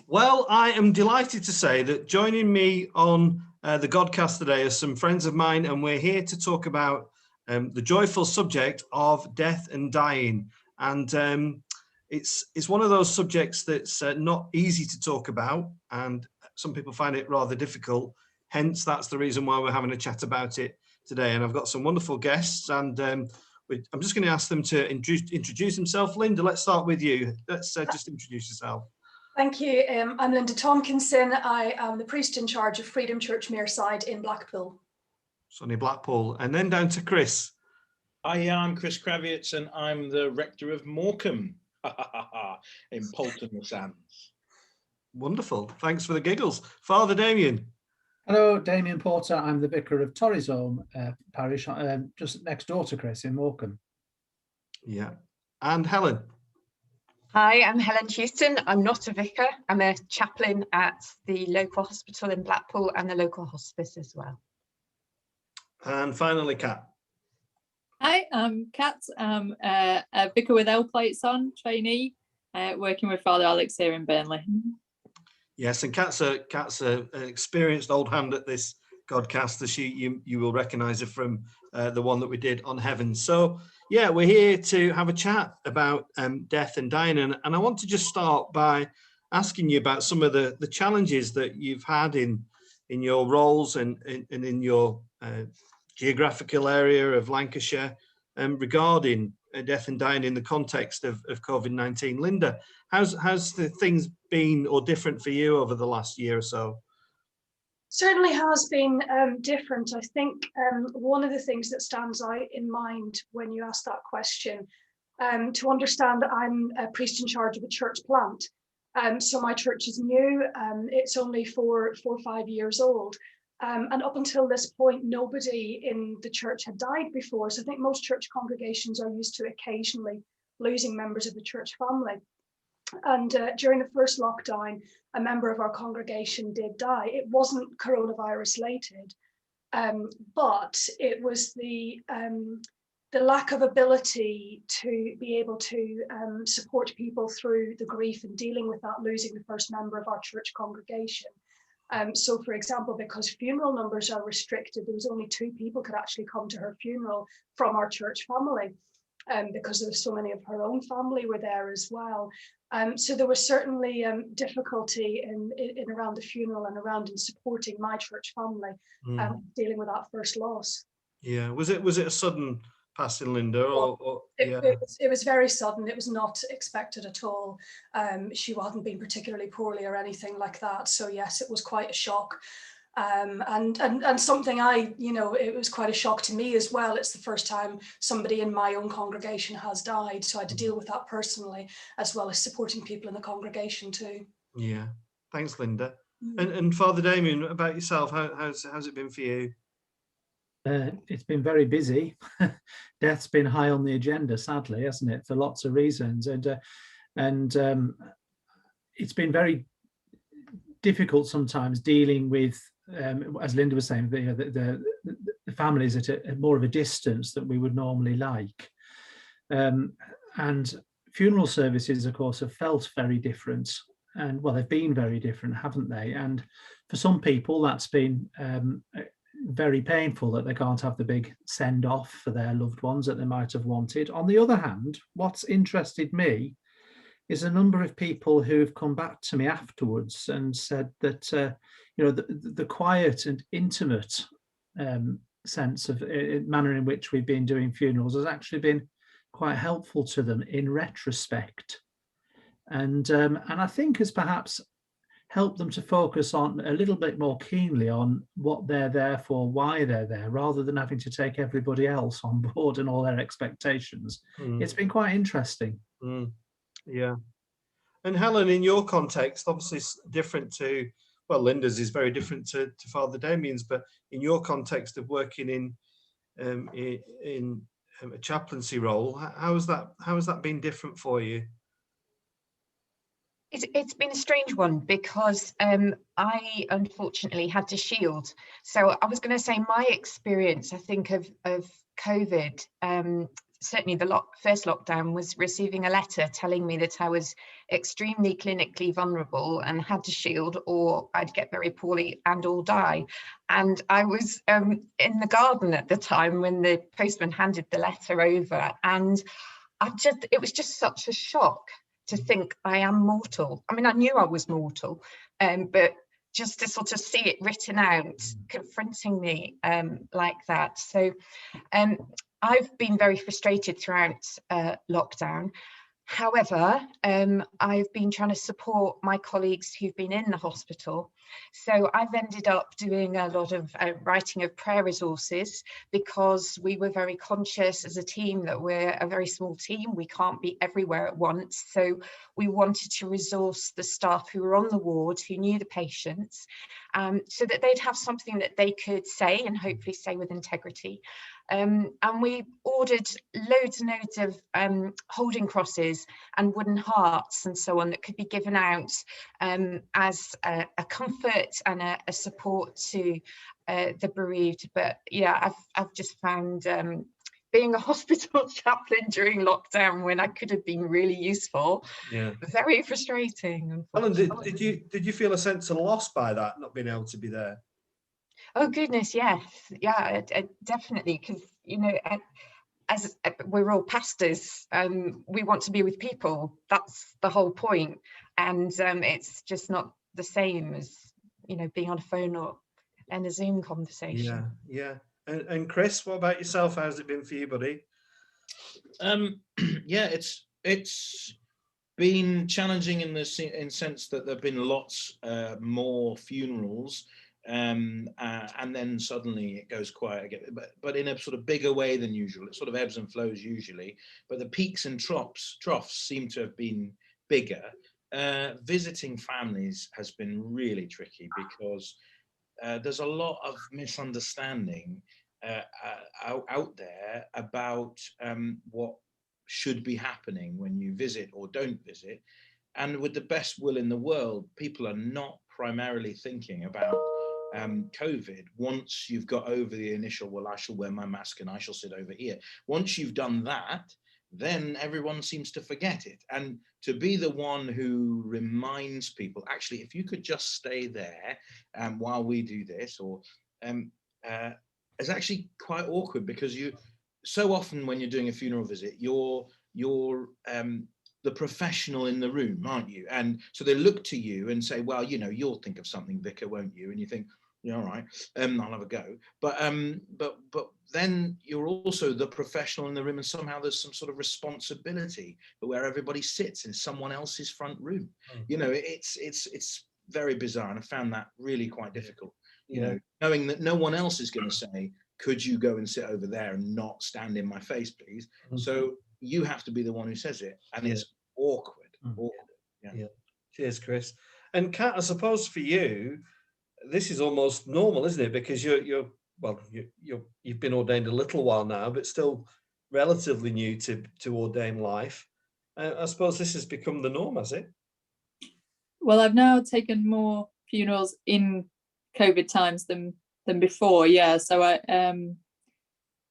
Well, I am delighted to say that joining me on the Godcast today are some friends of mine, and we're here to talk about the joyful subject of death and dying. And it's one of those subjects that's not easy to talk about, and some people find it rather difficult. Hence, that's the reason why we're having a chat about it today. And I've got some wonderful guests, and I'm just going to ask them to introduce themselves. Linda, let's start with you. Let's just introduce yourself. Thank you. I'm Linda Tompkinson. I am the priest in charge of Freedom Church Mearside in Blackpool. Sunny Blackpool. And then down to Chris. Hi, I'm Chris Kravitz, and I'm the rector of Morecambe in Poulton-le-Sands. Wonderful. Thanks for the giggles. Father Damien. Hello, Damien Porter. I'm the vicar of Torrisholme parish, just next door to Chris in Morecambe. Yeah. And Helen. Hi, I'm Helen Houston. I'm not a vicar. I'm a chaplain at the local hospital in Blackpool and the local hospice as well. And finally, Kat. Hi, I'm Kat. I'm a vicar with L plates on, trainee, working with Father Alex here in Burnley. Yes, and Kat's an experienced old hand at this Godcast. You will recognise her from the one that we did on heaven. So yeah, we're here to have a chat about death and dying, and I want to just start by asking you about some of the challenges that you've had in your roles and in your geographical area of Lancashire regarding death and dying in the context of COVID-19. Linda, how's the things been or different for you over the last year or so? Certainly has been different. I think one of the things that stands out in mind when you ask that question, to understand that I'm a priest in charge of a church plant. So my church is new. It's only 4 or 5 years old. And up until this point, nobody in the church had died before. So I think most church congregations are used to occasionally losing members of the church family. And during the first lockdown, a member of our congregation did die. It wasn't coronavirus related, but it was the lack of ability to be able to support people through the grief and dealing with that, losing the first member of our church congregation. So, for example, because funeral numbers are restricted, there was only 2 people could actually come to her funeral from our church family, because there was so many of her own family were there as well. So there was certainly difficulty in around the funeral and around in supporting my church family, dealing with that first loss. Yeah, was it a sudden passing, Linda? It was very sudden. It was not expected at all. She hadn't been particularly poorly or anything like that. So yes, it was quite a shock. And something it was quite a shock to me as well. It's the first time somebody in my own congregation has died. So I had to deal with that personally, as well as supporting people in the congregation too. Yeah, thanks, Linda. And Father Damien, about yourself, how's it been for you? It's been very busy. Death's been high on the agenda, sadly, hasn't it, for lots of reasons. And it's been very difficult sometimes dealing with, as Linda was saying, the families at more of a distance that we would normally like. And funeral services, of course, have felt very different. And well, they've been very different, haven't they? And for some people, that's been very painful that they can't have the big send off for their loved ones that they might have wanted. On the other hand, what's interested me is a number of people who have come back to me afterwards and said that the quiet and intimate sense of manner in which we've been doing funerals has actually been quite helpful to them in retrospect, and I think has perhaps helped them to focus on a little bit more keenly on what they're there for, why they're there, rather than having to take everybody else on board and all their expectations. It's been quite interesting. Yeah. And Helen, in your context, obviously different to, well, Linda's is very different to Father Damien's, but in your context of working in a chaplaincy role, how has that been different for you? It's been a strange one because I unfortunately had to shield. So I was going to say my experience, I think, of COVID certainly the first lockdown, was receiving a letter telling me that I was extremely clinically vulnerable and had to shield, or I'd get very poorly and or die. And I was in the garden at the time when the postman handed the letter over, and it was just such a shock to think I am mortal. I mean, I knew I was mortal, but just to sort of see it written out, confronting me like that. So I've been very frustrated throughout lockdown. However, I've been trying to support my colleagues who've been in the hospital. So I've ended up doing a lot of writing of prayer resources, because we were very conscious as a team that we're a very small team. We can't be everywhere at once. So we wanted to resource the staff who were on the ward, who knew the patients, so that they'd have something that they could say, and hopefully say with integrity. And we ordered loads and loads of holding crosses and wooden hearts and so on that could be given out as a comfort and a support to the bereaved. But yeah, I've just found being a hospital chaplain during lockdown, when I could have been really useful, very frustrating. Helen, did you feel a sense of loss by that, not being able to be there? Oh goodness, yes, yeah, definitely, because as we're all pastors, we want to be with people. That's the whole point, and it's just not the same as being on a phone or in a Zoom conversation. Yeah. And Chris, what about yourself? How's it been for you, buddy? Yeah, it's been challenging in sense that there've been lots more funerals. And then suddenly it goes quiet again, but in a sort of bigger way than usual. It sort of ebbs and flows usually, but the peaks and troughs seem to have been bigger. Visiting families has been really tricky, because there's a lot of misunderstanding out there about what should be happening when you visit or don't visit. And with the best will in the world, people are not primarily thinking about COVID. Once you've got over the initial, well, I shall wear my mask and I shall sit over here. Once you've done that, then everyone seems to forget it. And to be the one who reminds people, actually, if you could just stay there while we do this, or it's actually quite awkward, because you so often when you're doing a funeral visit, you're the professional in the room, aren't you? And so they look to you and say, well, you'll think of something, Vicar, won't you? And you think, yeah, all right, I'll have a go. But then you're also the professional in the room, and somehow there's some sort of responsibility for where everybody sits in someone else's front room. It's very bizarre, and I found that really quite difficult. Knowing that no one else is going to say, could you go and sit over there and not stand in my face, please? So you have to be the one who says it, and it's awkward. Yeah. Cheers, Chris. And Kat, I suppose for you, this is almost normal, isn't it? Because you've been ordained a little while now, but still relatively new to ordained life. I suppose this has become the norm, has it? Well, I've now taken more funerals in COVID times than before, yeah. So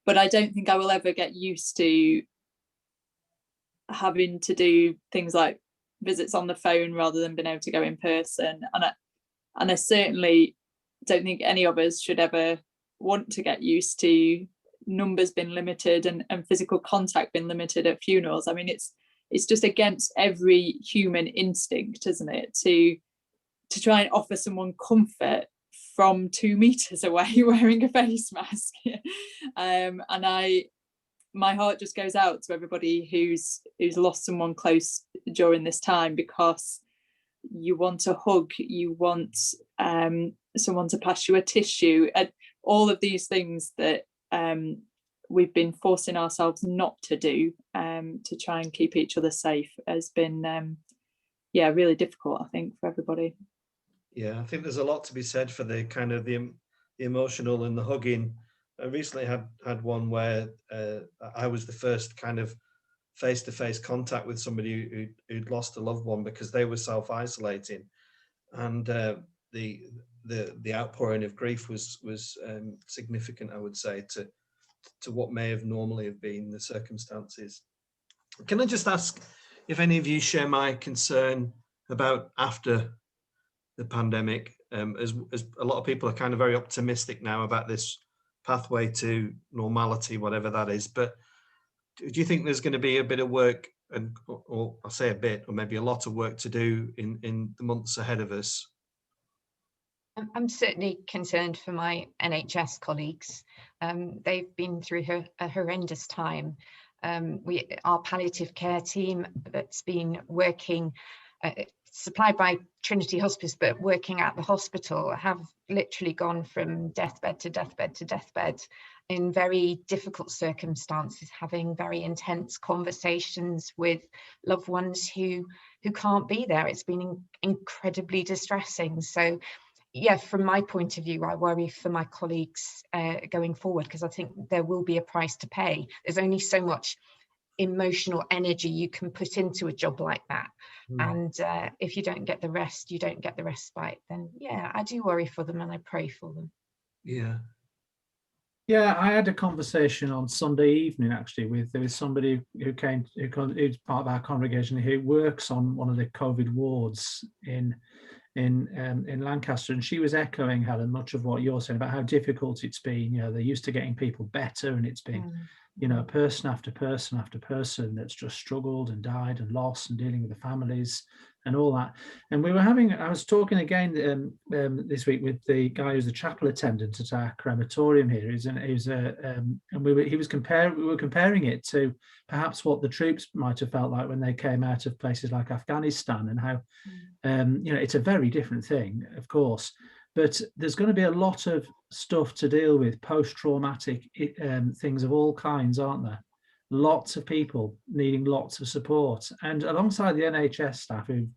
but I don't think I will ever get used to having to do things like visits on the phone rather than being able to go in person. And I certainly don't think any of us should ever want to get used to numbers being limited and physical contact being limited at funerals. I mean, it's just against every human instinct, isn't it, to try and offer someone comfort from 2 meters away wearing a face mask. And my heart just goes out to everybody who's lost someone close during this time, because you want a hug, you want someone to pass you a tissue, and all of these things that we've been forcing ourselves not to do to try and keep each other safe has been really difficult, I think, for everybody. Yeah, I think there's a lot to be said for the kind of the emotional and the hugging. I recently had one where I was the first kind of face-to-face contact with somebody who'd lost a loved one because they were self-isolating, and the outpouring of grief was significant, I would say, to what may have normally have been the circumstances. Can I just ask if any of you share my concern about after the pandemic, as a lot of people are kind of very optimistic now about this pathway to normality, whatever that is. But do you think there's going to be a bit of work, or I'll say a bit, or maybe a lot of work to do in the months ahead of us? I'm certainly concerned for my NHS colleagues. They've been through a horrendous time. Our palliative care team that's been working, supplied by Trinity Hospice, but working at the hospital, have literally gone from deathbed to deathbed to deathbed in very difficult circumstances, having very intense conversations with loved ones who can't be there. It's been incredibly distressing. So yeah, from my point of view, I worry for my colleagues going forward, because I think there will be a price to pay. There's only so much emotional energy you can put into a job like that. And if you don't get the rest, you don't get the respite, then yeah, I do worry for them and I pray for them. Yeah, I had a conversation on Sunday evening actually with somebody who's part of our congregation, who works on one of the COVID wards in Lancaster, and she was echoing, Helen, much of what you're saying about how difficult it's been. You know, they're used to getting people better, and it's been you know, person after person after person that's just struggled and died and lost, and dealing with the families and all that. And I was talking again this week with the guy who's the chapel attendant at our crematorium here. We were comparing it to perhaps what the troops might have felt like when they came out of places like Afghanistan, and how you know, it's a very different thing, of course. But there's going to be a lot of stuff to deal with, post-traumatic things of all kinds, aren't there? Lots of people needing lots of support. And alongside the NHS staff who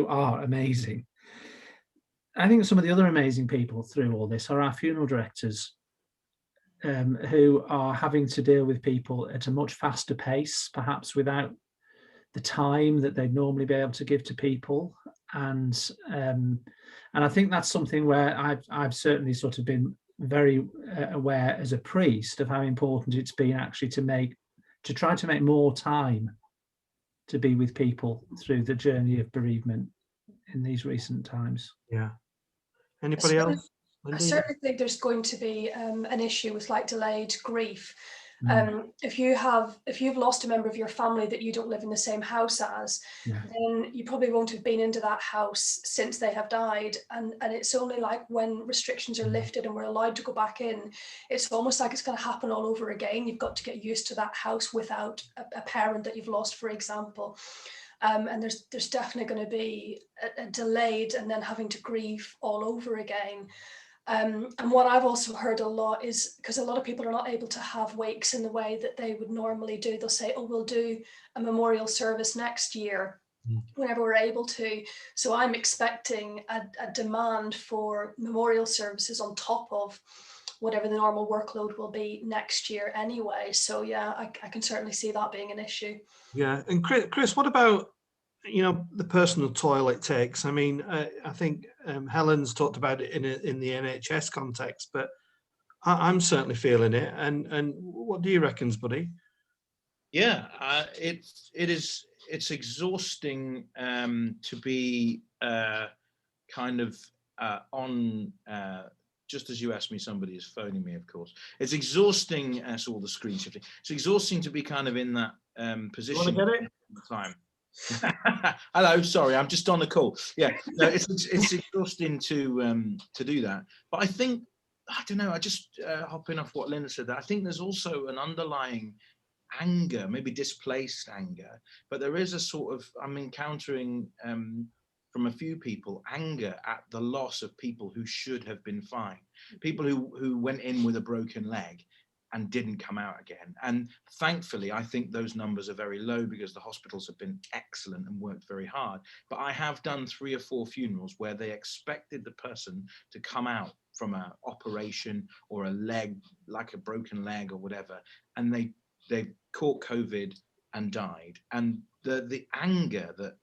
are amazing, I think some of the other amazing people through all this are our funeral directors, who are having to deal with people at a much faster pace, perhaps without the time that they'd normally be able to give to people. And I think that's something where I've certainly sort of been very aware as a priest of how important it's been actually to try to make more time to be with people through the journey of bereavement in these recent times. Yeah. Anybody else? I certainly think there's going to be an issue with like delayed grief. If you've lost a member of your family that you don't live in the same house as, then you probably won't have been into that house since they have died, and it's only like when restrictions are lifted and we're allowed to go back in, it's almost like it's going to happen all over again. You've got to get used to that house without a parent that you've lost, for example. And there's definitely going to be a delayed and then having to grieve all over again. And what I've also heard a lot is, because a lot of people are not able to have wakes in the way that they would normally do, they'll say, oh, we'll do a memorial service next year whenever we're able to. So I'm expecting a demand for memorial services on top of whatever the normal workload will be next year anyway. So yeah, I can certainly see that being an issue. Yeah. And Chris, what about, you know, the personal toll it takes? I mean, I think Helen's talked about it in the NHS context, but I'm certainly feeling it. And what do you reckon, buddy? Yeah, it's exhausting to be kind of on. Just as you asked me, somebody is phoning me, of course. It's exhausting as all the screen shifting. It's exhausting to be kind of in that position. You want to get it? All the time. Hello, sorry, I'm just on a call. Yeah, no, it's exhausting to do that. But I think, I don't know, I just hopping off what Linda said, that I think there's also an underlying anger, maybe displaced anger, but there is a sort of, I'm encountering from a few people, anger at the loss of people who should have been fine, people who went in with a broken leg and didn't come out again. And thankfully, I think those numbers are very low because the hospitals have been excellent and worked very hard. But I have done 3 or 4 funerals where they expected the person to come out from an operation or a leg, like a broken leg or whatever, and they caught COVID and died. And the anger that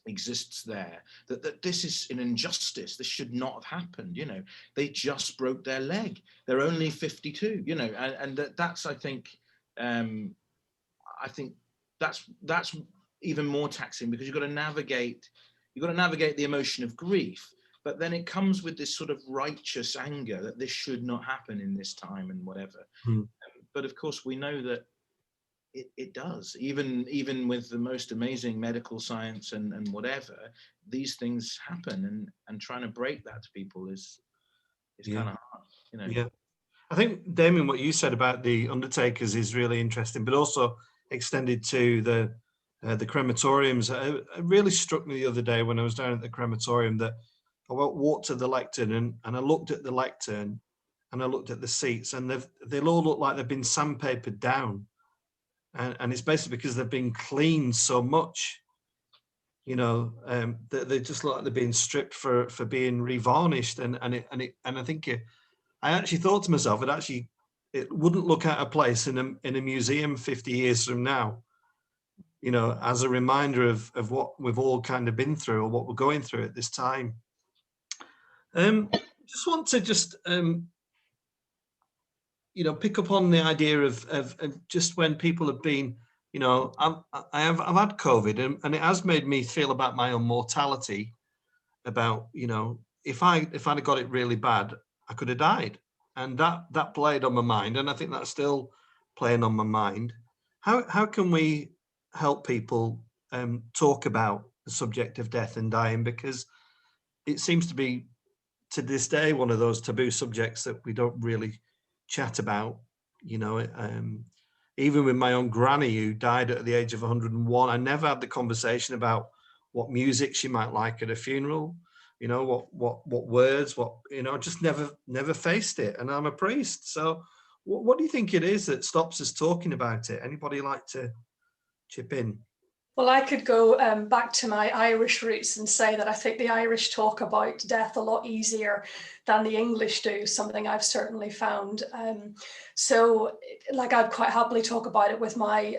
exists there, that this is an injustice, this should not have happened, you know, they just broke their leg, they're only 52, you know, and that's I think that's even more taxing, because you've got to navigate the emotion of grief, but then it comes with this sort of righteous anger that this should not happen in this time and whatever. But of course we know that it does, even with the most amazing medical science and whatever, these things happen, and trying to break that to people is kind of hard, you know. Yeah, I think, Damien, what you said about the undertakers is really interesting, but also extended to the crematoriums. It really struck me the other day when I was down at the crematorium that I walked to the lectern and I looked at the lectern and I looked at the seats, and they'll all look like they've been sandpapered down. And it's basically because they've been cleaned so much, you know, that they just look like they're being stripped for being revarnished. And I think I actually thought to myself, it wouldn't look out of place in a museum 50 years from now, you know, as a reminder of what we've all kind of been through, or what we're going through at this time. Just want to you know, pick up on the idea of just when people have been, you know, I've had COVID, and it has made me feel about my own mortality, about, you know, if I'd have got it really bad, I could have died, and that played on my mind, and I think that's still playing on my mind. How can we help people talk about the subject of death and dying, because it seems to be, to this day, one of those taboo subjects that we don't really chat about, you know. Even with my own granny, who died at the age of 101, I never had the conversation about what music she might like at a funeral, you know, what words, you know, just never faced it. And I'm a priest, so what do you think it is that stops us talking about it? Anybody like to chip in? Well, I could go back to my Irish roots and say that I think the Irish talk about death a lot easier than the English do, something I've certainly found. So, like, I'd quite happily talk about it with my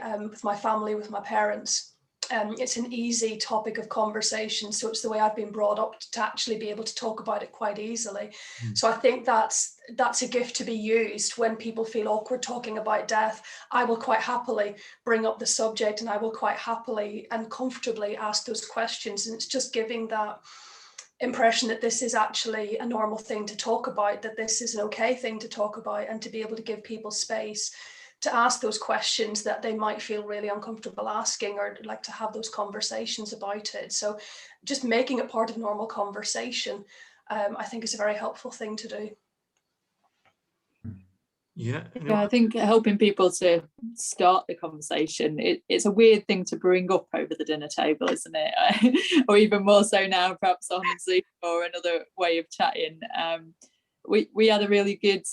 family, with my parents. It's an easy topic of conversation, so it's the way I've been brought up to actually be able to talk about it quite easily. So I think that's a gift to be used when people feel awkward talking about death. I will quite happily bring up the subject, and I will quite happily and comfortably ask those questions, and it's just giving that impression that this is actually a normal thing to talk about, that this is an okay thing to talk about, and to be able to give people space to ask those questions that they might feel really uncomfortable asking, or like to have those conversations about it. So just making it part of normal conversation, I think, is a very helpful thing to do. Yeah, I think helping people to start the conversation, it's a weird thing to bring up over the dinner table, isn't it? Or even more so now, perhaps on Zoom or another way of chatting. We had a really good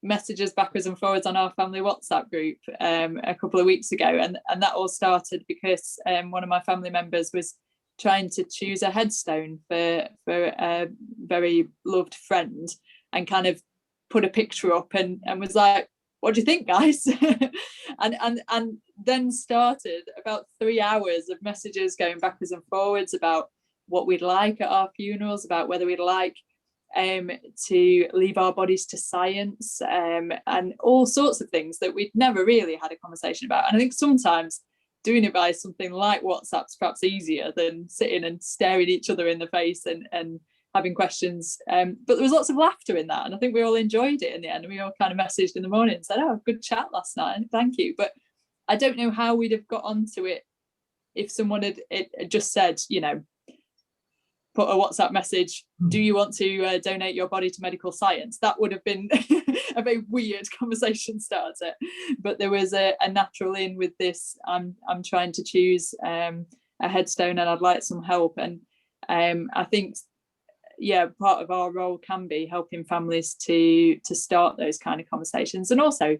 messages backwards and forwards on our family WhatsApp group a couple of weeks ago, and that all started because one of my family members was trying to choose a headstone for a very loved friend, and kind of put a picture up and was like, what do you think, guys? and then started about 3 hours of messages going backwards and forwards about what we'd like at our funerals, about whether we'd like to leave our bodies to science, and all sorts of things that we'd never really had a conversation about. And I think sometimes doing it by something like WhatsApp's perhaps easier than sitting and staring each other in the face and having questions. But there was lots of laughter in that, and I think we all enjoyed it in the end. We all kind of messaged in the morning and said, oh, good chat last night, thank you. But I don't know how we'd have got onto it if someone had just said, you know, put a WhatsApp message, do you want to donate your body to medical science? That would have been a very weird conversation starter. But there was a natural in with this, I'm trying to choose a headstone and I'd like some help. And I think, yeah, part of our role can be helping families to start those kind of conversations, and also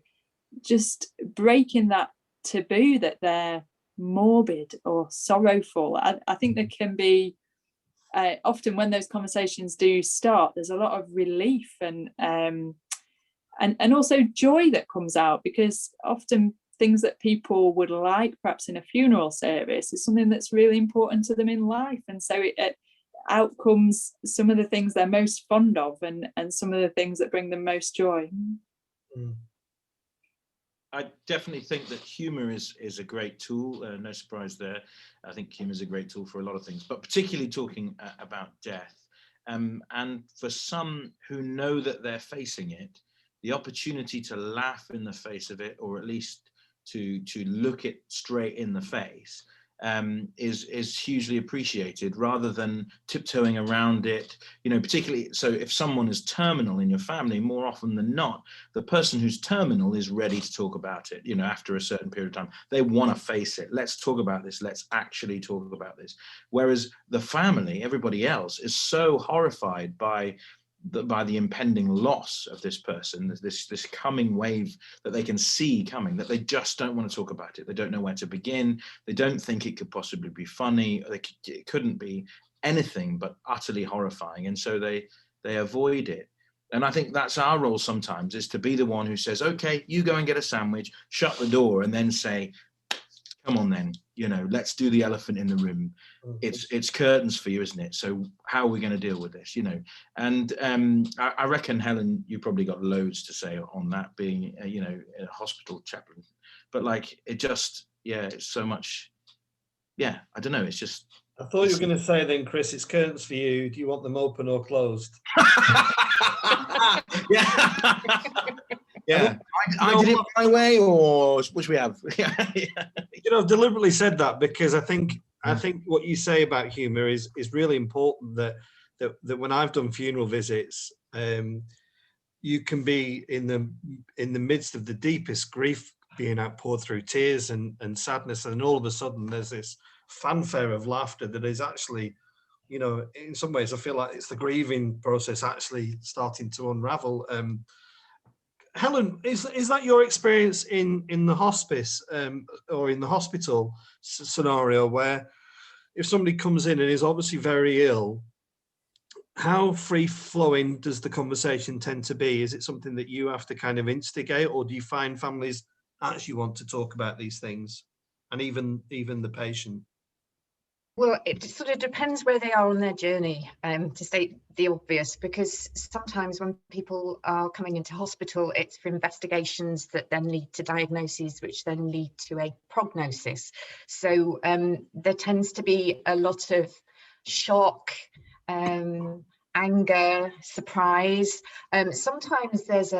just breaking that taboo that they're morbid or sorrowful. I think there can be often when those conversations do start, there's a lot of relief and also joy that comes out, because often things that people would like perhaps in a funeral service is something that's really important to them in life, and so it outcomes some of the things they're most fond of, and some of the things that bring them most joy. I definitely think that humour is a great tool. No surprise there. I think humour is a great tool for a lot of things, but particularly talking about death. And for some who know that they're facing it, the opportunity to laugh in the face of it, or at least to look it straight in the face, is hugely appreciated, rather than tiptoeing around it. You know, particularly so if someone is terminal in your family, more often than not, the person who's terminal is ready to talk about it. You know, after a certain period of time, they want to face it. Let's talk about this. Let's actually talk about this. Whereas the family, everybody else, is so horrified by the impending loss of this person, this coming wave that they can see coming, that they just don't want to talk about it. They don't know where to begin. They don't think it could possibly be funny. It couldn't be anything but utterly horrifying, and so they avoid it. And I think that's our role sometimes, is to be the one who says, okay, you go and get a sandwich, shut the door, and then say, come on then, you know, let's do the elephant in the room. It's curtains for you, isn't it? So how are we going to deal with this, you know? And I reckon, Helen, you probably got loads to say on that, being you know, a hospital chaplain. But like, it just, yeah, it's so much, yeah, I don't know, it's just, I thought you were going to say then, Chris, it's curtains for you. Do you want them open or closed? Yeah. Yeah, I did it my way, or which we have. You know, I've deliberately said that because I think what you say about humour is really important. That when I've done funeral visits, you can be in the midst of the deepest grief being outpoured through tears and sadness, and all of a sudden there's this fanfare of laughter that is actually, you know, in some ways I feel like it's the grieving process actually starting to unravel. Helen, is that your experience in the hospice or in the hospital scenario, where if somebody comes in and is obviously very ill, how free-flowing does the conversation tend to be? Is it something that you have to kind of instigate, or do you find families actually want to talk about these things, and even the patient? Well, it sort of depends where they are on their journey, to state the obvious, because sometimes when people are coming into hospital, it's for investigations that then lead to diagnoses, which then lead to a prognosis. So there tends to be a lot of shock, anger, surprise. Sometimes there's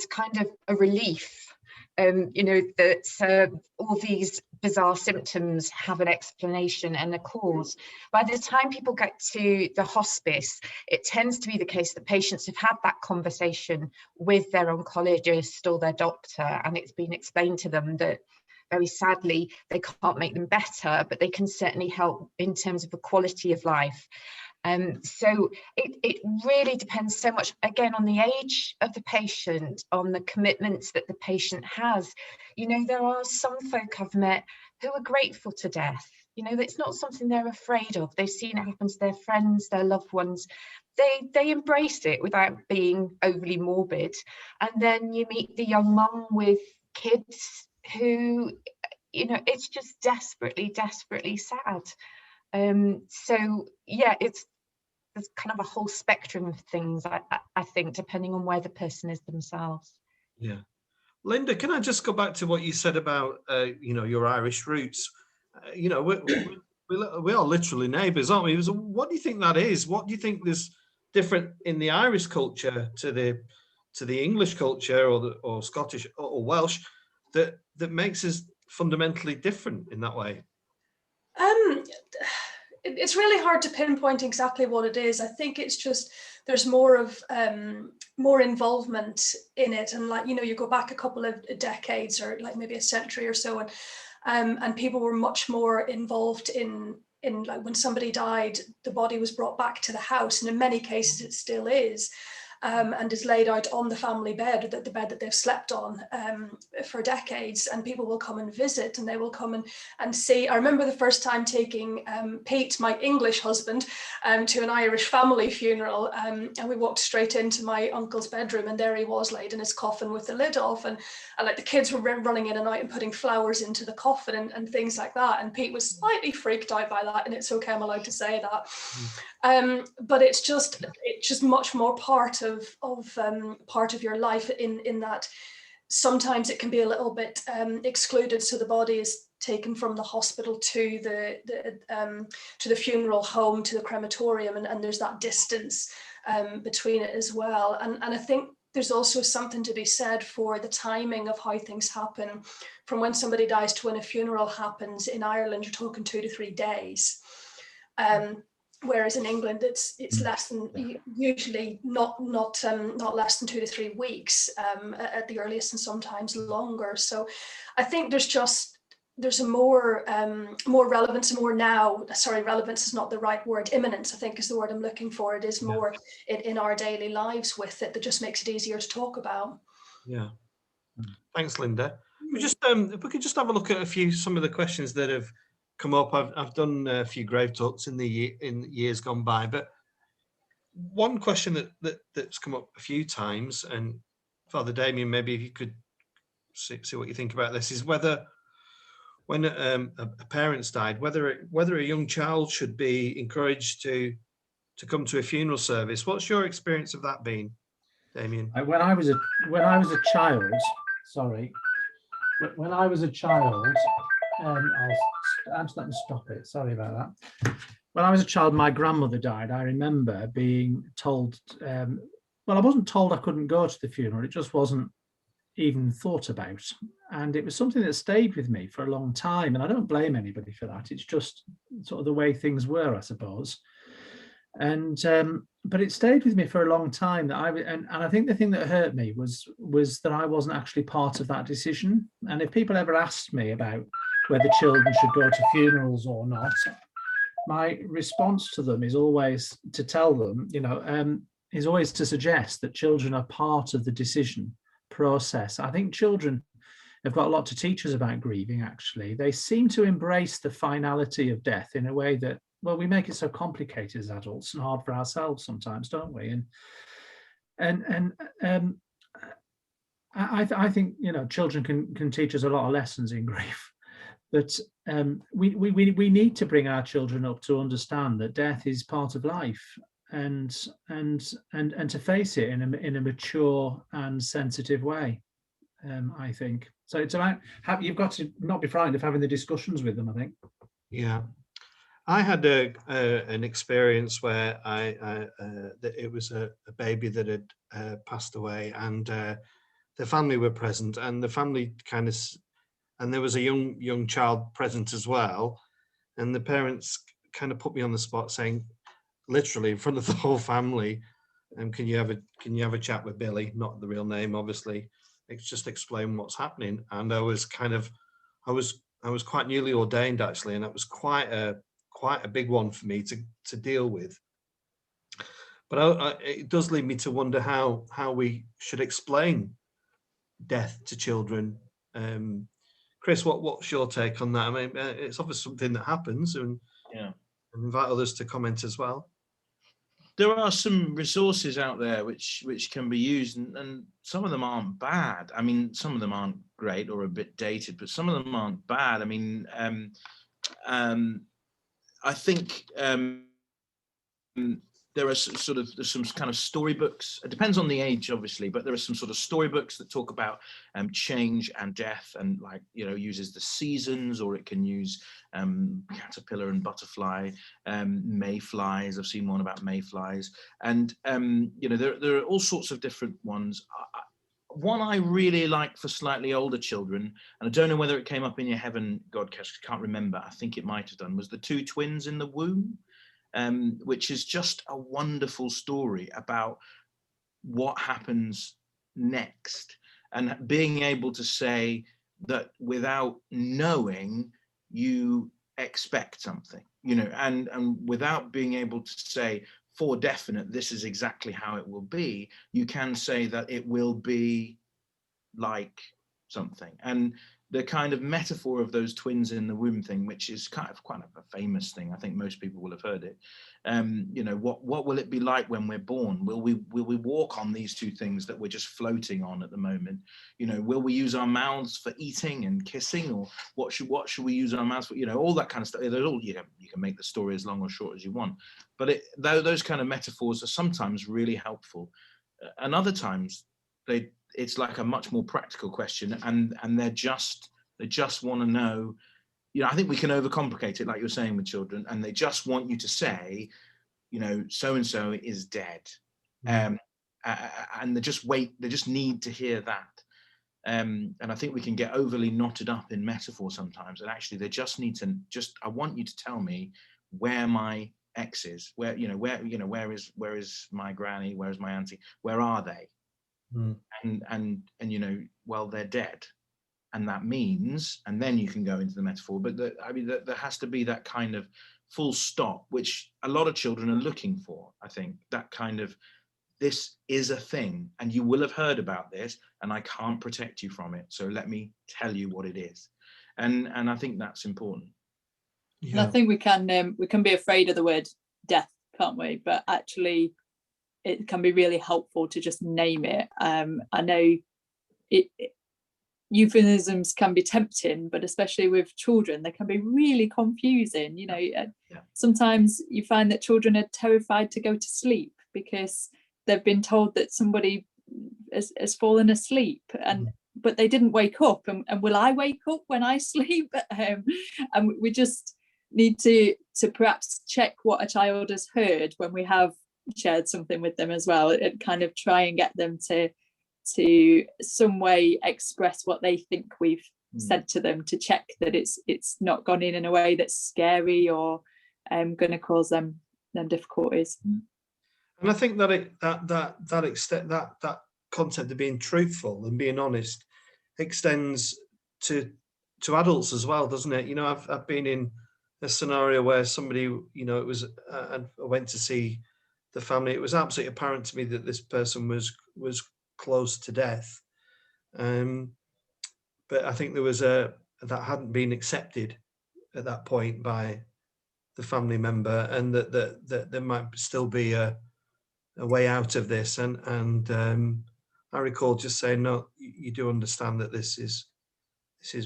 kind of a relief, you know, that all these bizarre symptoms have an explanation and a cause. By the time people get to the hospice, it tends to be the case that patients have had that conversation with their oncologist or their doctor, and it's been explained to them that very sadly they can't make them better, but they can certainly help in terms of the quality of life. So it really depends so much, again, on the age of the patient, on the commitments that the patient has. You know, there are some folk I've met who are grateful to death. You know, it's not something they're afraid of. They've seen it happen to their friends, their loved ones. They embrace it without being overly morbid. And then you meet the young mum with kids who, you know, it's just desperately, desperately sad. So yeah, there's kind of a whole spectrum of things, I think, depending on where the person is themselves. Yeah. Linda, can I just go back to what you said about, you know, your Irish roots? You know, we are literally neighbours, aren't we? So what do you think that is? What do you think is different in the Irish culture to the English culture, or Scottish or Welsh, that makes us fundamentally different in that way? It's really hard to pinpoint exactly what it is. I think it's just there's more involvement in it, and like, you know, you go back a couple of decades or like maybe a century or so, and people were much more involved in like when somebody died, the body was brought back to the house, and in many cases it still is. and is laid out on the family bed, the bed that they've slept on for decades, and people will come and visit, and they will come and see. I remember the first time taking Pete, my English husband, to an Irish family funeral, and we walked straight into my uncle's bedroom, and there he was laid in his coffin with the lid off, and like the kids were running in and out and putting flowers into the coffin and things like that, and Pete was slightly freaked out by that, and it's okay, I'm allowed to say that. But it's just much more part of your life in that sometimes it can be a little bit excluded, so the body is taken from the hospital to the funeral home, to the crematorium, and there's that distance between it as well. And I think there's also something to be said for the timing of how things happen. From when somebody dies to when a funeral happens in Ireland, you're talking 2 to 3 days. Whereas in England, it's less than, usually not less than 2 to 3 weeks at the earliest, and sometimes longer. So I think there's a more relevance, more now. Sorry, relevance is not the right word. Imminence, I think, is the word I'm looking for. It is more in our daily lives with it, that just makes it easier to talk about. Yeah. Thanks, Linda. We just if we could just have a look at some of the questions that have come up. I've done a few grave talks in years gone by, but one question that's come up a few times, and Father Damien, maybe if you could see what you think about this, is whether when a parent's died, whether a young child should be encouraged to come to a funeral service. What's your experience of that been, Damien? When I was a child, I'm just letting stop it. Sorry about that. When I was a child, my grandmother died. I remember being told, well, I wasn't told I couldn't go to the funeral. It just wasn't even thought about. And it was something that stayed with me for a long time. And I don't blame anybody for that. It's just sort of the way things were, I suppose. And but it stayed with me for a long time. And I think the thing that hurt me was that I wasn't actually part of that decision. And if people ever asked me about whether children should go to funerals or not, my response to them is always to tell them, is always to suggest that children are part of the decision process. I think children have got a lot to teach us about grieving, actually. They seem to embrace the finality of death in a way that, well, we make it so complicated as adults and hard for ourselves sometimes, don't we? And I think, children can teach us a lot of lessons in grief. But we need to bring our children up to understand that death is part of life, and to face it in a mature and sensitive way. I think so. It's about you've got to not be frightened of having the discussions with them, I think. Yeah, I had an experience where it was a baby that had passed away, and the family were present, and the family and there was a young child present as well, and the parents kind of put me on the spot, saying, literally in front of the whole family, can you have a chat with Billy? Not the real name, obviously. It's just explain what's happening. And I was quite newly ordained, actually, and it was quite a big one for me to deal with. But it does lead me to wonder how we should explain death to children. Chris, what's your take on that? I mean, it's obviously something that happens, and invite others to comment as well. There are some resources out there which can be used, and some of them aren't bad. I mean, some of them aren't great or a bit dated, but some of them aren't bad. I mean, I think there's some kind of storybooks. It depends on the age, obviously, but there are some sort of storybooks that talk about change and death, and uses the seasons, or it can use caterpillar and butterfly, mayflies. I've seen one about mayflies, and there are all sorts of different ones. One I really like for slightly older children, and I don't know whether it came up in your Heaven Godcast, I can't remember. I think it might have done. Was the two twins in the womb? Which is just a wonderful story about what happens next, and being able to say that without knowing, you expect something, and without being able to say for definite, this is exactly how it will be. You can say that it will be like something. And the kind of metaphor of those twins in the womb thing, which is kind of a famous thing, I think most people will have heard it. You know, what will it be like when we're born? Will we walk on these two things that we're just floating on at the moment? You know, will we use our mouths for eating and kissing, or what should we use our mouths for? You know, all that kind of stuff. There's all, you know, you can make the story as long or short as you want, but those kind of metaphors are sometimes really helpful, and other times it's like a much more practical question, and they just want to know. You know, I think we can overcomplicate it, like you're saying with children, and they just want you to say, you know, so and so is dead, and they just need to hear that. And I think we can get overly knotted up in metaphor sometimes, and actually they just need to I want you to tell me where my ex is, where is my granny, where is my auntie, where are they? And you know, well, they're dead, and that means, and then you can go into the metaphor, but I mean there has to be that kind of full stop, which a lot of children are looking for. I think that kind of, this is a thing, and you will have heard about this, and I can't protect you from it, so let me tell you what it is. And I think that's important. And I think we can be afraid of the word death, can't we? But actually it can be really helpful to just name it. I know euphemisms can be tempting, but especially with children, they can be really confusing. You know, sometimes you find that children are terrified to go to sleep because they've been told that somebody has fallen asleep, but they didn't wake up. And will I wake up when I sleep? And we just need to perhaps check what a child has heard when we have shared something with them as well, and kind of try and get them to some way express what they think we've said to them, to check that it's not gone in a way that's scary or going to cause them difficulties. And I think that that concept of being truthful and being honest extends to adults as well, doesn't it? You know, I've been in a scenario where somebody, you know, it was I went to see the family. It was absolutely apparent to me that this person was close to death, but I think there was that hadn't been accepted at that point by the family member, and that there might still be a way out of this. And I recall just saying, no, you do understand that this is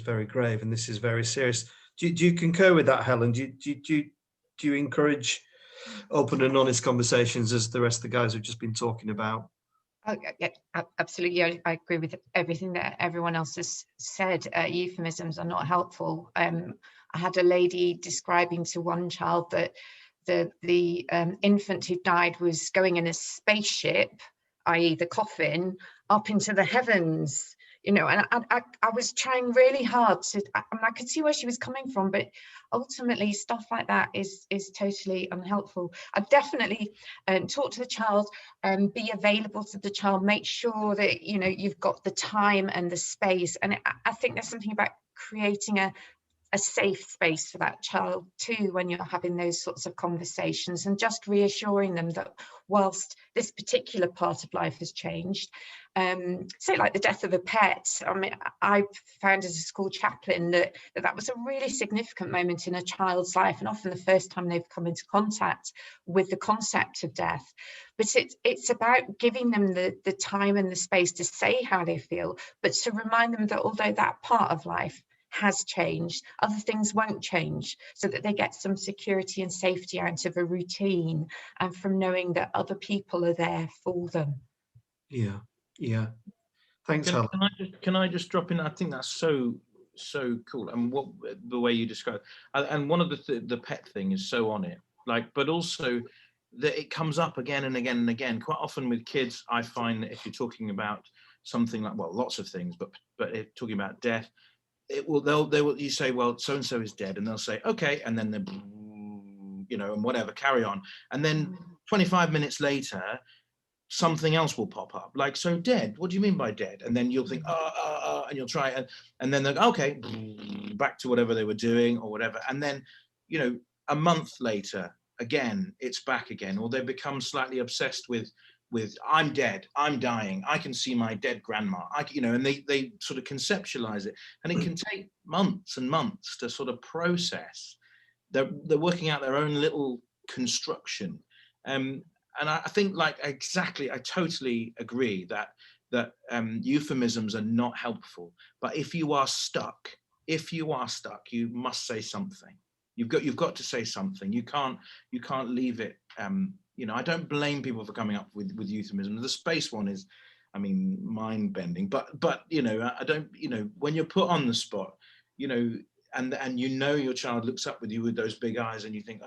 very grave and this is very serious. Do you concur with that, Helen? Do you encourage open and honest conversations, as the rest of the guys have just been talking about? Oh, yeah, absolutely. I agree with everything that everyone else has said. Euphemisms are not helpful. I had a lady describing to one child that the infant who died was going in a spaceship, i.e. the coffin, up into the heavens. You know, and I was trying really hard to, I mean, I could see where she was coming from, but ultimately stuff like that is totally unhelpful. I definitely talk to the child, be available to the child, make sure that, you know, you've got the time and the space. And I think there's something about creating a safe space for that child too when you're having those sorts of conversations, and just reassuring them that whilst this particular part of life has changed, say like the death of a pet, I mean, I found as a school chaplain that was a really significant moment in a child's life, and often the first time they've come into contact with the concept of death. But it's about giving them the time and the space to say how they feel, but to remind them that although that part of life has changed, other things won't change, so that they get some security and safety out of a routine and from knowing that other people are there for them. Yeah. Thanks, Helen. Can I just drop in? I think that's so cool, and what the way you describe, and one of the pet thing is so on it, like, but also that it comes up again and again and again. Quite often with kids, I find that if you're talking about something like, well, lots of things, but if talking about death, you say, well, so and so is dead, and they'll say, okay, and then they, you know, and whatever, carry on, and then 25 minutes later something else will pop up, like, so dead, what do you mean by dead? And then you'll think, and you'll try it, and then they'll go, okay, back to whatever they were doing or whatever. And then, you know, a month later, again, it's back again, or they become slightly obsessed with I'm dead, I'm dying, I can see my dead grandma, and they sort of conceptualize it, and it can take months and months to sort of process. They're working out their own little construction, and I think, like, exactly, I totally agree that euphemisms are not helpful. But if you are stuck, you must say something. You've got to say something. You can't leave it. I don't blame people for coming up with euphemisms. The space one is, mind bending. But I don't. When you're put on the spot, and your child looks up with you with those big eyes, and you think,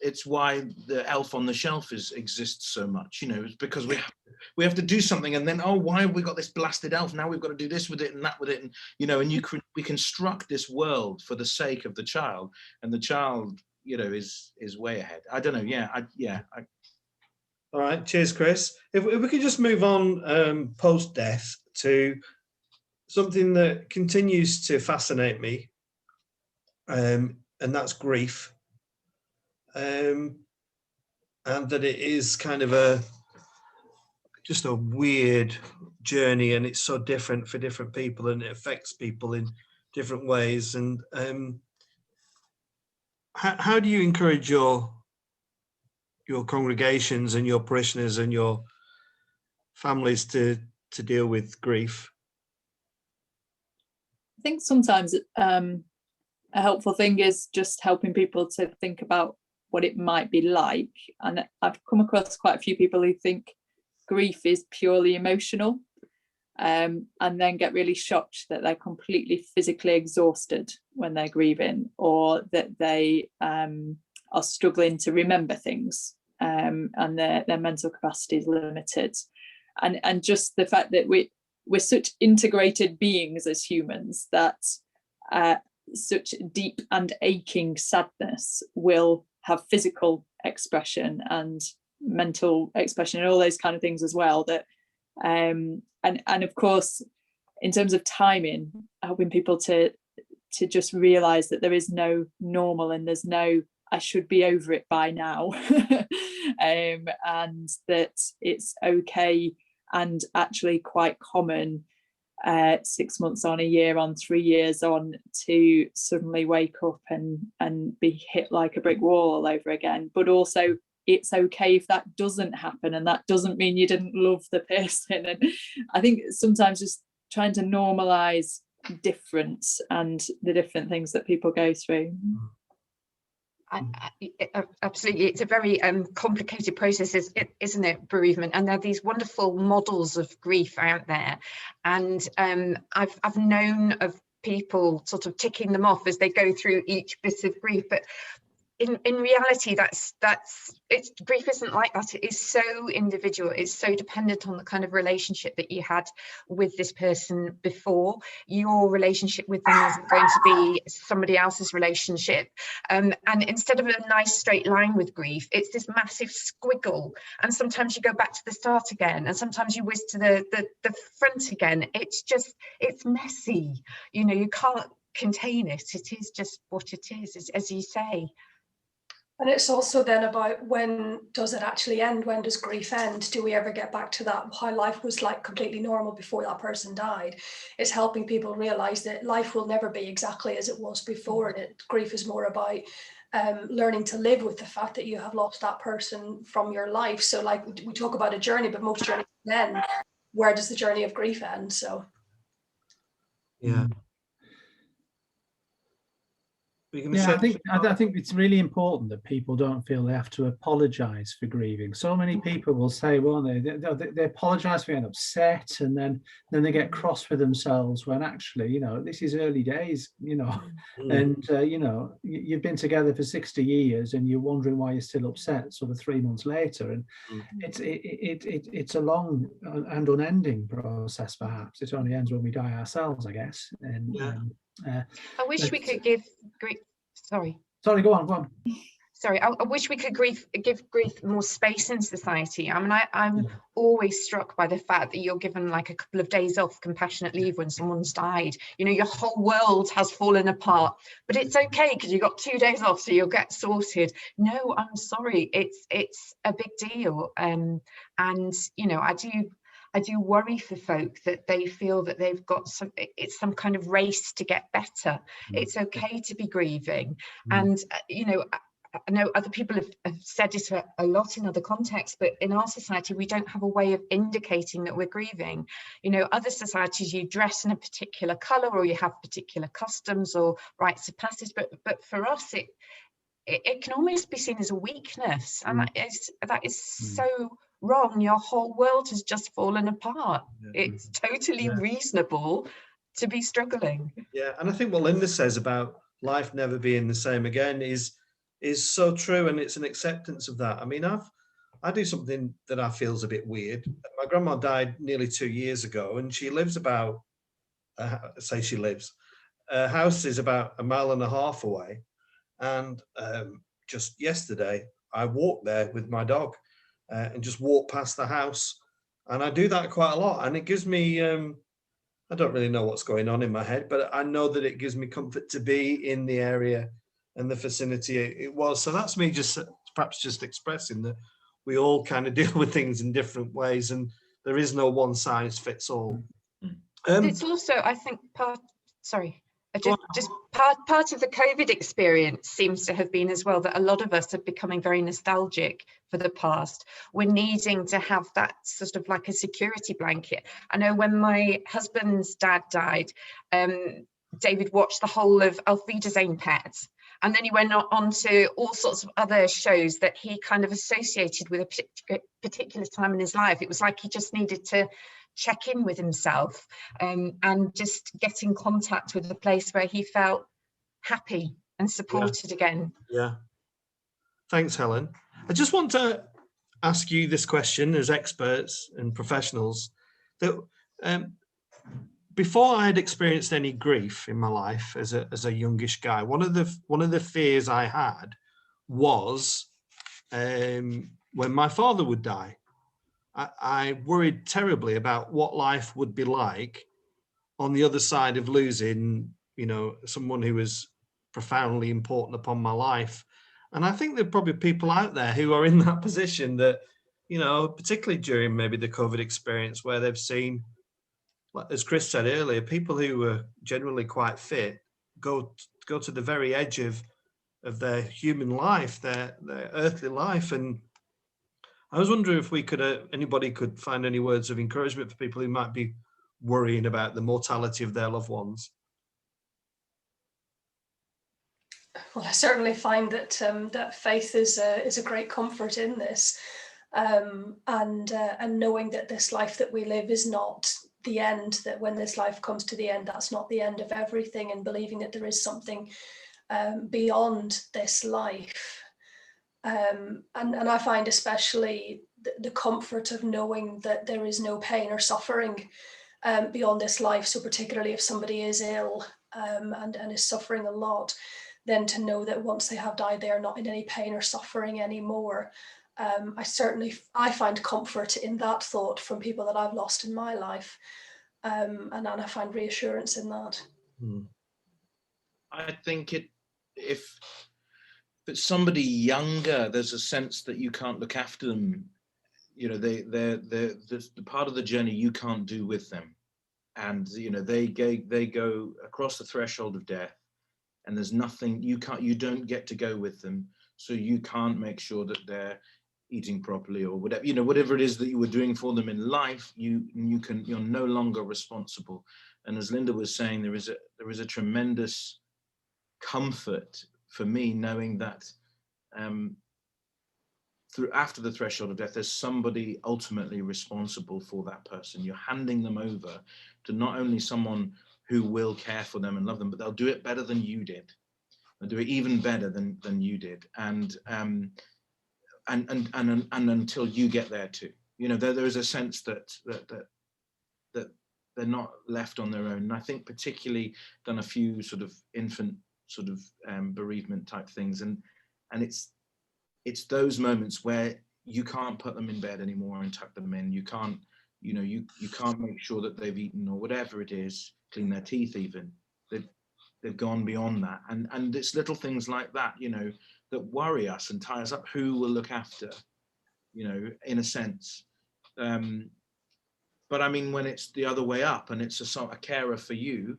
it's why the elf on the shelf exists so much. It's because we have to do something, and then, why have we got this blasted elf? Now we've got to do this with it and that with it, and we construct this world for the sake of the child, and the child, is way ahead. I don't know. All right, cheers, Chris. If we could just move on post-death to something that continues to fascinate me, and that's grief. And that it is kind of just a weird journey, and it's so different for different people, and it affects people in different ways. And how do you encourage your congregations and your parishioners and your families to deal with grief? I think sometimes a helpful thing is just helping people to think about what it might be like. And I've come across quite a few people who think grief is purely emotional, and then get really shocked that they're completely physically exhausted when they're grieving, or that they are struggling to remember things, and their mental capacity is limited. And just the fact that we're such integrated beings as humans, that such deep and aching sadness will have physical expression and mental expression and all those kind of things as well. That and of course, in terms of timing, helping people to just realize that there is no normal, and there's no I should be over it by now, and that it's okay and actually quite common 6 months on, a year on, 3 years on, to suddenly wake up and be hit like a brick wall all over again. But also, it's okay if that doesn't happen, and that doesn't mean you didn't love the person. And I think sometimes just trying to normalize difference and the different things that people go through. Absolutely, it's a very complicated process, isn't it, bereavement? And there are these wonderful models of grief out there, and I've known of people sort of ticking them off as they go through each bit of grief, but in reality, grief isn't like that. It is so individual. It's so dependent on the kind of relationship that you had with this person before. Your relationship with them isn't going to be somebody else's relationship. And instead of a nice straight line with grief, it's this massive squiggle. And sometimes you go back to the start again, and sometimes you whiz to the front again. It's messy. You can't contain it. It is just what it is, as you say. And it's also then about, when does it actually end? When does grief end? Do we ever get back to that, how life was like completely normal before that person died? It's helping people realize that life will never be exactly as it was before. And grief is more about learning to live with the fact that you have lost that person from your life. So like we talk about a journey, but most journeys end. Where does the journey of grief end? So yeah. Yeah, I think it's really important that people don't feel they have to apologise for grieving. So many people will say, well, they apologise for being upset, and then they get cross with themselves, when actually, this is early days, and you've been together for 60 years and you're wondering why you're still upset sort of 3 months later, and it's a long and unending process. Perhaps it only ends when we die ourselves, I guess. And I wish we could give grief. Sorry, go on. Sorry, I wish we could give grief more space in society. I mean, I'm always struck by the fact that you're given like a couple of days off compassionate leave when someone's died. You know, your whole world has fallen apart, but it's okay because you got 2 days off, so you'll get sorted. No, I'm sorry, it's a big deal. And you know, I do worry for folk that they feel that they've got it's some kind of race to get better. It's okay to be grieving, and you know. I know other people have said it a lot in other contexts, but in our society, we don't have a way of indicating that we're grieving. You know, other societies, you dress in a particular colour or you have particular customs or rites of passage, but for us, it can almost be seen as a weakness, and that is so wrong. Your whole world has just fallen apart. It's totally reasonable to be struggling. Yeah, and I think what Linda says about life never being the same again is so true, and it's an acceptance of that. I mean, I do something that I feel is a bit weird. My grandma died nearly 2 years ago, and she lives about, her house is about 1.5 miles away. And just yesterday, I walked there with my dog and just walked past the house. And I do that quite a lot. And it gives me, I don't really know what's going on in my head, but I know that it gives me comfort to be in the area and the vicinity it was. So that's me just perhaps just expressing that we all kind of deal with things in different ways, and there is no one size fits all. It's also, I think, part of the COVID experience seems to have been as well that a lot of us are becoming very nostalgic for the past. We're needing to have that sort of like a security blanket. I know when my husband's dad died, David watched the whole of Auf Wiedersehen Pets. And then he went on to all sorts of other shows that he kind of associated with a particular time in his life. It was like he just needed to check in with himself and just get in contact with a place where he felt happy and supported again. Yeah. Thanks, Helen. I just want to ask you this question as experts and professionals, that before I had experienced any grief in my life as a youngish guy, one of the fears I had was when my father would die. I worried terribly about what life would be like on the other side of losing, you know, someone who was profoundly important upon my life. And I think there are probably people out there who are in that position that, you know, particularly during maybe the COVID experience, where they've seen, as Chris said earlier, people who were generally quite fit go to the very edge of their human life, their earthly life. And I was wondering if we could, anybody could find any words of encouragement for people who might be worrying about the mortality of their loved ones. Well, I certainly find that that faith is a great comfort in this, and knowing that this life that we live is not the end, that when this life comes to the end, that's not the end of everything, and believing that there is something beyond this life. And I find especially the comfort of knowing that there is no pain or suffering beyond this life. So particularly if somebody is ill and is suffering a lot, then to know that once they have died, they are not in any pain or suffering anymore. I find comfort in that thought from people that I've lost in my life, and I find reassurance in that. I think if it's somebody younger, there's a sense that you can't look after them. You know, they're the part of the journey you can't do with them, and you know they go across the threshold of death, and there's nothing you don't get to go with them, so you can't make sure that they're eating properly or whatever, you know, whatever it is that you were doing for them in life, you're no longer responsible. And as Linda was saying, there is a tremendous comfort for me knowing that after the threshold of death, there's somebody ultimately responsible for that person. You're handing them over to not only someone who will care for them and love them, but they'll do it better than you did. They'll do it even better than you did. And until you get there too, you know, there is a sense that they're not left on their own. And I think particularly done a few sort of infant sort of bereavement type things, and it's it's those moments where you can't put them in bed anymore and tuck them in. You can't, you know, you can't make sure that they've eaten or whatever it is, clean their teeth even. They've gone beyond that. And it's little things like that, you know, that worry us and tie us up. Who will look after, you know, in a sense. But I mean, when it's the other way up and it's a carer for you,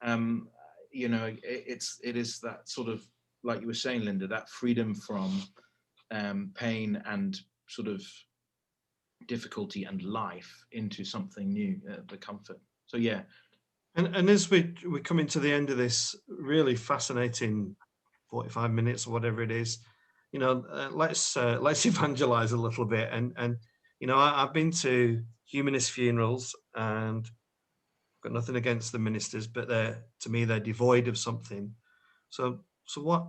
you know, it is that sort of, like you were saying, Linda, that freedom from pain and sort of difficulty and life into something new, the comfort. So yeah. And as we're coming to the end of this really fascinating 45 minutes or whatever it is, you know, let's evangelize a little bit. And you know, I've been to humanist funerals, and I've got nothing against the ministers, but to me they're devoid of something. So what?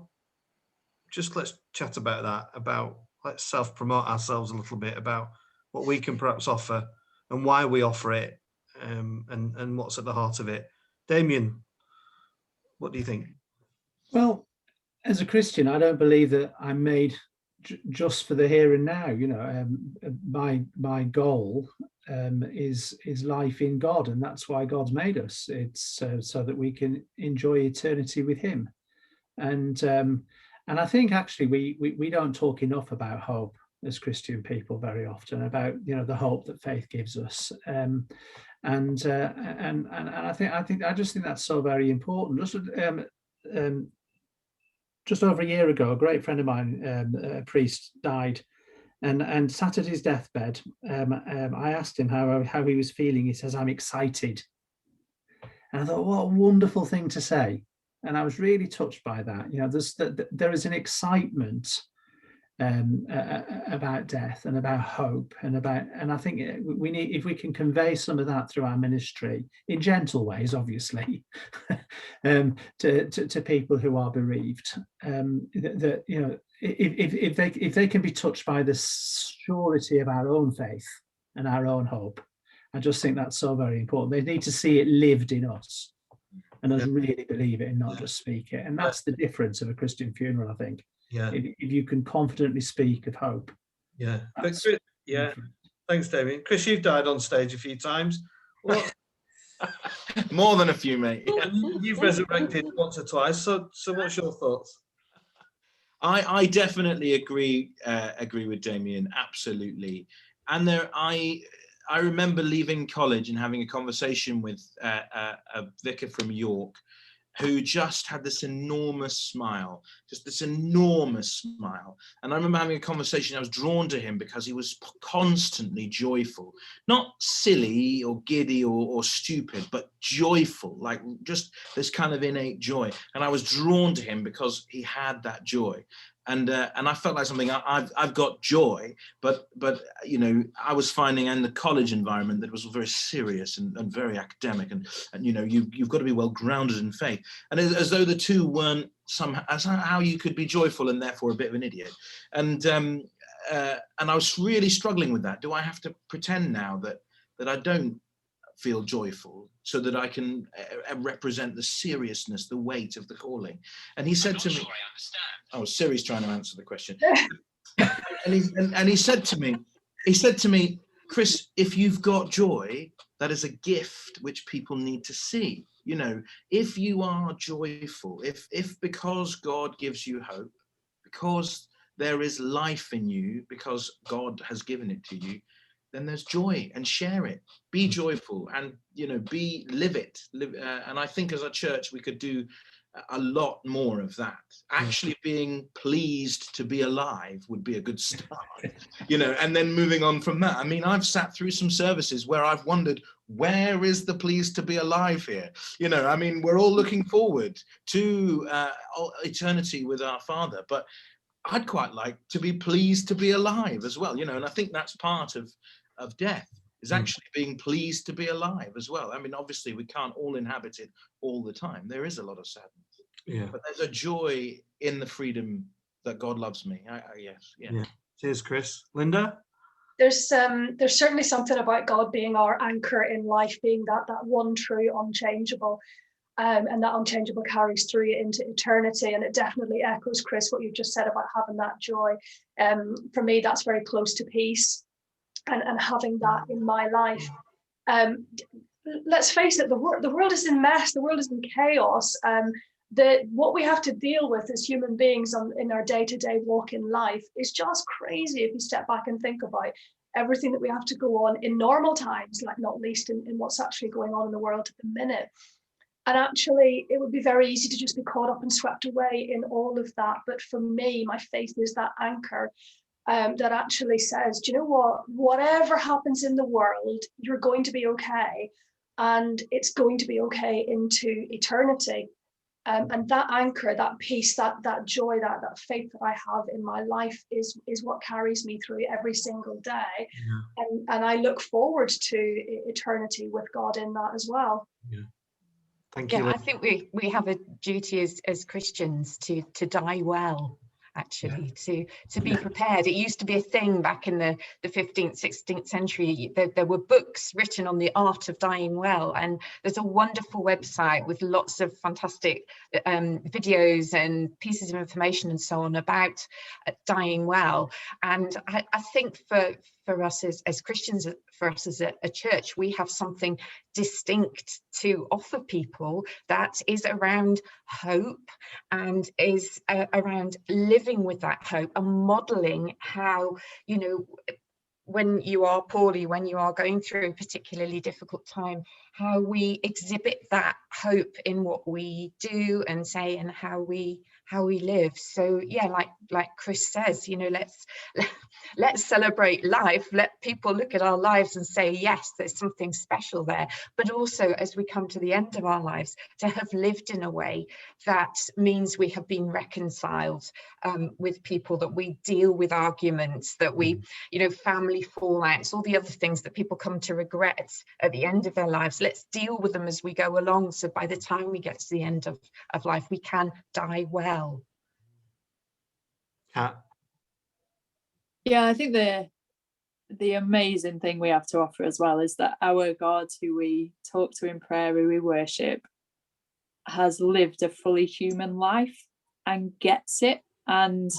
Just let's chat about that. Let's self-promote ourselves a little bit about what we can perhaps offer and why we offer it. And what's at the heart of it. Damien, what do you think? Well, as a Christian, I don't believe that I'm made just for the here and now. You know, my goal is life in God, and that's why God's made us. It's so that we can enjoy eternity with Him. And I think actually we don't talk enough about hope as Christian people very often, about, you know, the hope that faith gives us. And I just think that's so very important. Just over a year ago, a great friend of mine, a priest, died, and sat at his deathbed. I asked him how he was feeling. He says, "I'm excited." And I thought, what a wonderful thing to say. And I was really touched by that. You know, there is an excitement about death and about hope and I think we need, if we can convey some of that through our ministry in gentle ways, obviously, to people who are bereaved, that, you know, if they can be touched by the surety of our own faith and our own hope, I just think that's so very important. They need to see it lived in us and us really believe it and not just speak it. And that's the difference of a Christian funeral, I think. Yeah. If you can confidently speak of hope. Yeah. Yeah. Thanks, Damien. Chris, you've died on stage a few times. What? More than a few, mate. You've resurrected once or twice. So what's your thoughts? I definitely agree with Damien, absolutely. And I remember leaving college and having a conversation with a vicar from York, who just had this enormous smile. And I remember having a conversation. I was drawn to him because he was constantly joyful, not silly or giddy or stupid, but joyful, like just this kind of innate joy. And I was drawn to him because he had that joy. And I felt like something. I've got joy, but you know, I was finding in the college environment that it was very serious and very academic, and you know, you've got to be well grounded in faith, and as though the two weren't somehow you could be joyful and therefore a bit of an idiot, and I was really struggling with that. Do I have to pretend now that I don't feel joyful so that I can represent the seriousness, the weight of the calling? And he said to me, "Oh, Siri's trying to answer the question." and he said to me, "Chris, if you've got joy, that is a gift which people need to see. You know, if you are joyful, if because God gives you hope, because there is life in you, because God has given it to you, then there's joy, and share it. Be joyful, and you know, live it. And I think as a church we could do a lot more of that. Actually being pleased to be alive would be a good start, you know, and then moving on from that. I mean, I've sat through some services where I've wondered, where is the pleased to be alive here? You know, I mean, we're all looking forward to eternity with our Father, but I'd quite like to be pleased to be alive as well, you know, and I think that's part of death, is actually being pleased to be alive as well. I mean, obviously we can't all inhabit it all the time. There is a lot of sadness. Yeah. But there's a joy in the freedom that God loves me. Yes. Yeah. Cheers, Chris. Linda? There's certainly something about God being our anchor in life, being that one true, unchangeable. and that unchangeable carries through you into eternity. And it definitely echoes, Chris, what you've just said about having that joy. For me, that's very close to peace, and having that in my life. Let's face it, the world is in mess, the world is in chaos. What we have to deal with as human beings in our day-to-day walk in life is just crazy if you step back and think about everything that we have to go on in normal times, like not least in what's actually going on in the world at the minute. And actually, it would be very easy to just be caught up and swept away in all of that. But for me, my faith is that anchor that actually says, do you know what? Whatever happens in the world, you're going to be okay. And it's going to be okay into eternity. And that anchor, that peace, that joy, that faith that I have in my life is what carries me through every single day. Yeah. And I look forward to eternity with God in that as well. Yeah. Thank you. Yeah, I think we have a duty as Christians to die well, actually, to be prepared. It used to be a thing back in the 15th, 16th century. There were books written on the art of dying well, and there's a wonderful website with lots of fantastic videos and pieces of information and so on about dying well. And I think for us as Christians, for us as a church, we have something distinct to offer people that is around hope and is around living with that hope and modelling how, you know, when you are poorly, when you are going through a particularly difficult time, how we exhibit that hope in what we do and say and how we live. So yeah, like Chris says, you know, let's celebrate life. Let people look at our lives and say, yes, there's something special there. But also, as we come to the end of our lives, to have lived in a way that means we have been reconciled with people, that we deal with arguments, that we, you know, family fallouts, all the other things that people come to regret at the end of their lives. Let's deal with them as we go along. So by the time we get to the end of life, we can die well. Yeah, I think the amazing thing we have to offer as well is that our God, who we talk to in prayer, who we worship, has lived a fully human life and gets it. And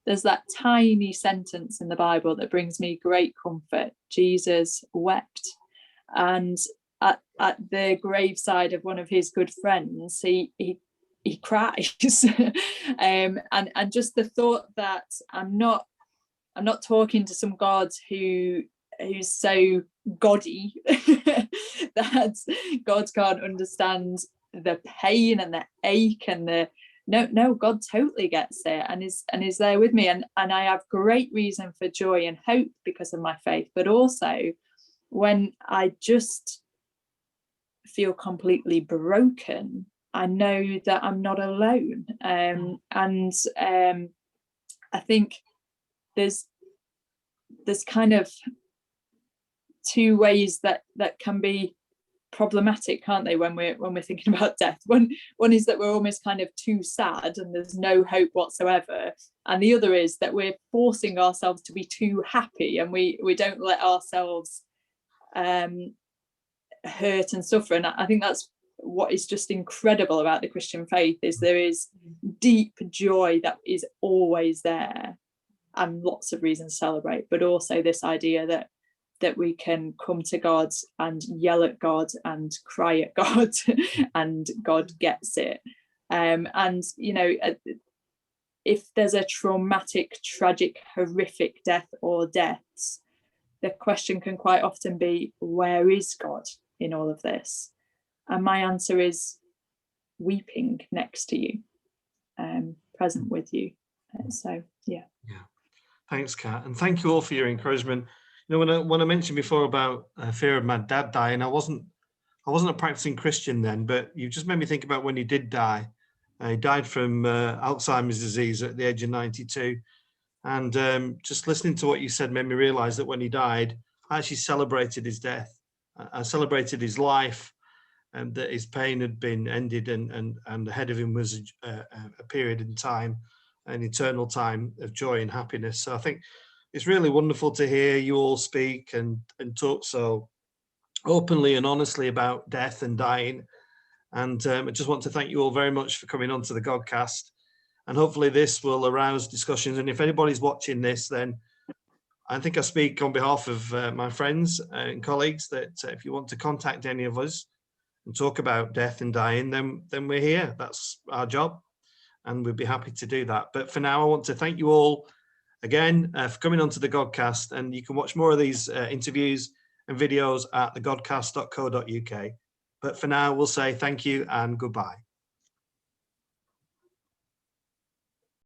there's that tiny sentence in the Bible that brings me great comfort. Jesus wept. And at the graveside of one of his good friends, he cries. And just the thought that I'm not talking to some God who's so gaudy that God can't understand the pain and the ache and the no, God totally gets it and is there with me, and I have great reason for joy and hope because of my faith. But also when I just feel completely broken, I know that I'm not alone. And I think there's kind of two ways that can be problematic, can't they, when we're thinking about death. One is that we're almost kind of too sad and there's no hope whatsoever, and the other is that we're forcing ourselves to be too happy and we don't let ourselves hurt and suffer. And I think that's what is just incredible about the Christian faith, is there is deep joy that is always there and lots of reasons to celebrate, but also this idea that we can come to God and yell at God and cry at God and God gets it. And you know, if there's a traumatic, tragic, horrific death or deaths, the question can quite often be, where is God in all of this? And my answer is weeping next to you, present with you. So yeah. Thanks, Kat, and thank you all for your encouragement. You know, when I mentioned before about fear of my dad dying, I wasn't a practicing Christian then, but you just made me think about when he did die. He died from Alzheimer's disease at the age of 92, and just listening to what you said made me realise that when he died, I actually celebrated his death. I celebrated his life, and that his pain had been ended, and ahead of him was a period in time, an eternal time of joy and happiness. So I think it's really wonderful to hear you all speak and talk so openly and honestly about death and dying. And I just want to thank you all very much for coming on to the Godcast. And hopefully this will arouse discussions. And if anybody's watching this, then I think I speak on behalf of my friends and colleagues that if you want to contact any of us and talk about death and dying, then we're here. That's our job. And we'd be happy to do that. But for now, I want to thank you all again for coming on to the Godcast. And you can watch more of these interviews and videos at thegodcast.co.uk. But for now, we'll say thank you and goodbye.